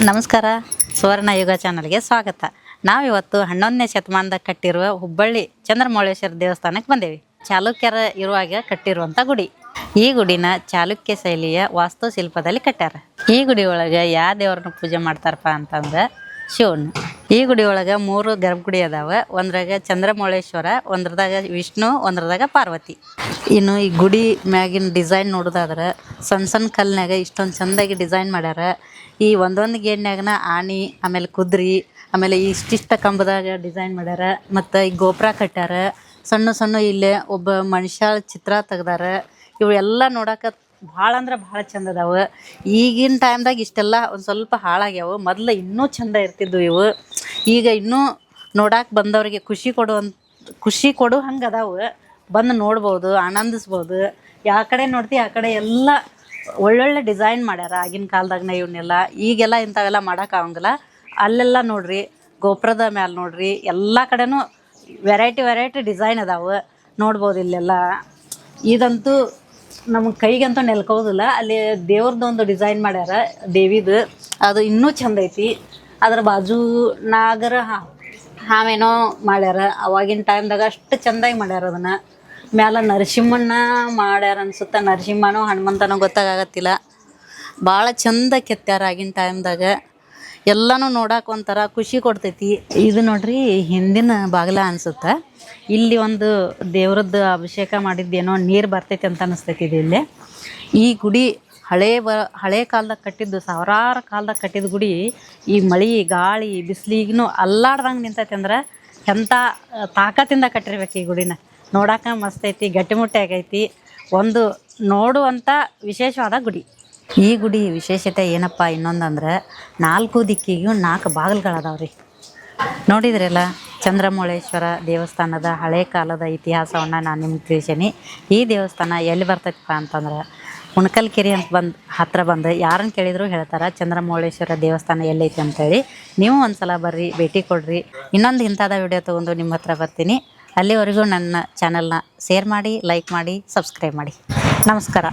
ನಮಸ್ಕಾರ. ಸುವರ್ಣ ಯುಗ ಚಾನಲ್ಗೆ ಸ್ವಾಗತ. ನಾವಿವತ್ತು 11ನೇ ಶತಮಾನದಾಗ ಕಟ್ಟಿರುವ ಹುಬ್ಬಳ್ಳಿ ಚಂದ್ರಮೌಳೇಶ್ವರ ದೇವಸ್ಥಾನಕ್ಕೆ ಬಂದೇವಿ. ಚಾಲುಕ್ಯರ ಇರುವಾಗ ಕಟ್ಟಿರುವಂಥ ಗುಡಿ. ಈ ಗುಡಿನ ಚಾಲುಕ್ಯ ಶೈಲಿಯ ವಾಸ್ತುಶಿಲ್ಪದಲ್ಲಿ ಕಟ್ಟ್ಯಾರ. ಈ ಗುಡಿ ಒಳಗೆ ಯಾವ ದೇವ್ರನ್ನ ಪೂಜೆ ಮಾಡ್ತಾರಪ್ಪ ಅಂತಂದ್ರೆ ಶಿವನ್. ಈ ಗುಡಿ ಒಳಗೆ 3 ಗರ್ಭಗುಡಿ ಅದಾವ. ಒಂದ್ರಾಗ ಚಂದ್ರಮೌಳೇಶ್ವರ, ಒಂದ್ರದಾಗ ವಿಷ್ಣು, ಒಂದ್ರದಾಗ ಪಾರ್ವತಿ. ಇನ್ನು ಈ ಗುಡಿ ಮ್ಯಾಗಿನ ಡಿಸೈನ್ ನೋಡೋದಾದ್ರೆ ಸಣ್ಣ ಸಣ್ಣ ಕಲ್ಲಿನಾಗ ಇಷ್ಟೊಂದು ಚೆಂದಾಗಿ ಡಿಸೈನ್ ಮಾಡ್ಯಾರ. ಈ ಒಂದೊಂದು ಗೇಟ್ನಾಗನ ಆನೆ, ಆಮೇಲೆ ಕುದುರೆ, ಆಮೇಲೆ ಇಷ್ಟಿಷ್ಟ ಕಂಬದಾಗ ಡಿಸೈನ್ ಮಾಡ್ಯಾರ. ಮತ್ತು ಈ ಗೋಪುರ ಕಟ್ಟ್ಯಾರ. ಸಣ್ಣ ಸಣ್ಣ ಇಲ್ಲೇ ಒಬ್ಬ ಮನುಷ್ಯ ಚಿತ್ರ ತೆಗ್ದಾರ. ಇವು ಎಲ್ಲ ನೋಡಕ್ಕೆ ಭಾಳ ಅಂದ್ರೆ ಭಾಳ ಚಂದ ಅದಾವೆ. ಈಗಿನ ಟೈಮ್ದಾಗ ಇಷ್ಟೆಲ್ಲ ಒಂದು ಸ್ವಲ್ಪ ಹಾಳಾಗ್ಯಾವು. ಮೊದಲು ಇನ್ನೂ ಚಂದ ಇರ್ತಿದ್ವು ಇವು. ಈಗ ಇನ್ನೂ ನೋಡಕ್ಕೆ ಬಂದವ್ರಿಗೆ ಖುಷಿ ಕೊಡು ಹಂಗೆ ಅದಾವೆ. ಬಂದು ನೋಡ್ಬೋದು, ಆನಂದಿಸ್ಬೋದು. ಯಾವ ಕಡೆ ನೋಡ್ತಿ ಆ ಕಡೆ ಎಲ್ಲ ಒಳ್ಳೊಳ್ಳೆ ಡಿಸೈನ್ ಮಾಡ್ಯಾರ ಆಗಿನ ಕಾಲದಾಗನ ಇವನ್ನೆಲ್ಲ. ಈಗೆಲ್ಲ ಇಂಥವೆಲ್ಲ ಮಾಡೋಕ್ಕಾಗಂಗಿಲ್ಲ. ಅಲ್ಲೆಲ್ಲ ನೋಡ್ರಿ, ಗೋಪುರದ ಮ್ಯಾಲೆ ನೋಡ್ರಿ, ಎಲ್ಲ ಕಡೆನೂ ವೆರೈಟಿ ಡಿಸೈನ್ ಅದಾವೆ, ನೋಡ್ಬೋದು. ಇಲ್ಲೆಲ್ಲ ಇದಂತೂ ನಮಗೆ ಕೈಗಂತೂ ನೆಲ್ಕೋದಿಲ್ಲ. ಅಲ್ಲಿ ದೇವ್ರದ್ದು ಒಂದು ಡಿಸೈನ್ ಮಾಡ್ಯಾರ, ದೇವಿದು. ಅದು ಇನ್ನೂ ಚಂದ ಐತಿ. ಅದ್ರ ಬಾಜು ನಾಗರ ಹಾವೇನೋ ಮಾಡ್ಯಾರ. ಅವಾಗಿನ ಟೈಮ್ದಾಗ ಅಷ್ಟು ಚೆಂದಾಗಿ ಮಾಡ್ಯಾರ. ಅದನ್ನು ಮ್ಯಾಲೆ ನರಸಿಂಹನ ಮಾಡ್ಯಾರ ಅನ್ಸುತ್ತೆ. ನರಸಿಂಹನೋ ಹನುಮಂತನೋ ಗೊತ್ತಾಗತ್ತಿಲ್ಲ. ಭಾಳ ಚಂದ ಕೆತ್ತ್ಯಾರ ಆಗಿನ ಟೈಮ್ದಾಗ. ಎಲ್ಲನೂ ನೋಡಕ್ಕೆ ಒಂಥರ ಖುಷಿ ಕೊಡ್ತೈತಿ. ಇದು ನೋಡ್ರಿ ಹಿಂದಿನ ಬಾಗಿಲ ಅನ್ಸುತ್ತೆ. ಇಲ್ಲಿ ಒಂದು ದೇವ್ರದ್ದು ಅಭಿಷೇಕ ಮಾಡಿದ್ದೇನೋ ನೀರು ಬರ್ತೈತಿ ಅಂತ ಅನಿಸ್ತೈತಿ ಇದು. ಇಲ್ಲಿ ಈ ಗುಡಿ ಹಳೆ ಕಾಲದಾಗ ಕಟ್ಟಿದ್ದು, ಸಾವಿರಾರು ಕಾಲದಾಗ ಕಟ್ಟಿದ ಗುಡಿ. ಈ ಮಳೆ ಗಾಳಿ ಬಿಸಿಲಿಗೂ ಅಲ್ಲಾಡ್ದಂಗೆ ನಿಂತೈತಿ. ಅಂದ್ರೆ ಎಂಥ ತಾಕತ್ತಿಂದ ಕಟ್ಟಿರ್ಬೇಕು ಈ ಗುಡಿನ. ನೋಡಕ್ಕೆ ಮಸ್ತ್ ಐತಿ, ಗಟ್ಟಿಮುಟ್ಟಿ ಆಗೈತಿ. ಒಂದು ನೋಡುವಂಥ ವಿಶೇಷವಾದ ಗುಡಿ. ಈ ಗುಡಿ ವಿಶೇಷತೆ ಏನಪ್ಪ ಇನ್ನೊಂದಂದ್ರೆ 4 ದಿಕ್ಕಿಗೂ 4 ಬಾಗಿಲುಗಳದಾವ್ರಿ. ನೋಡಿದ್ರಲ್ಲ, ಚಂದ್ರಮೌಳೇಶ್ವರ ದೇವಸ್ಥಾನದ ಹಳೆ ಕಾಲದ ಇತಿಹಾಸವನ್ನು ನಾನು ನಿಮ್ಗೆ ತಿಳಿಸೀನಿ. ಈ ದೇವಸ್ಥಾನ ಎಲ್ಲಿ ಬರ್ತೈತಪ್ಪ ಅಂತಂದ್ರೆ ಉಣಕಲ್ಕೆರೆ ಅಂತ ಹತ್ತಿರ ಬಂದು ಯಾರನ್ನು ಕೇಳಿದ್ರು ಹೇಳ್ತಾರೆ ಚಂದ್ರಮೌಳೇಶ್ವರ ದೇವಸ್ಥಾನ ಎಲ್ಲೈತಿ ಅಂತೇಳಿ. ನೀವು ಒಂದು ಸಲ ಬರ್ರಿ, ಭೇಟಿ ಕೊಡ್ರಿ. ಇನ್ನೊಂದು ಇಂಥದ ವಿಡಿಯೋ ತೊಗೊಂಡು ನಿಮ್ಮ ಹತ್ರ ಬರ್ತೀನಿ. ಅಲ್ಲಿವರೆಗೂ ನನ್ನ ಚಾನಲ್ನ ಶೇರ್ ಮಾಡಿ, ಲೈಕ್ ಮಾಡಿ, ಸಬ್ಸ್ಕ್ರೈಬ್ ಮಾಡಿ. ನಮಸ್ಕಾರ.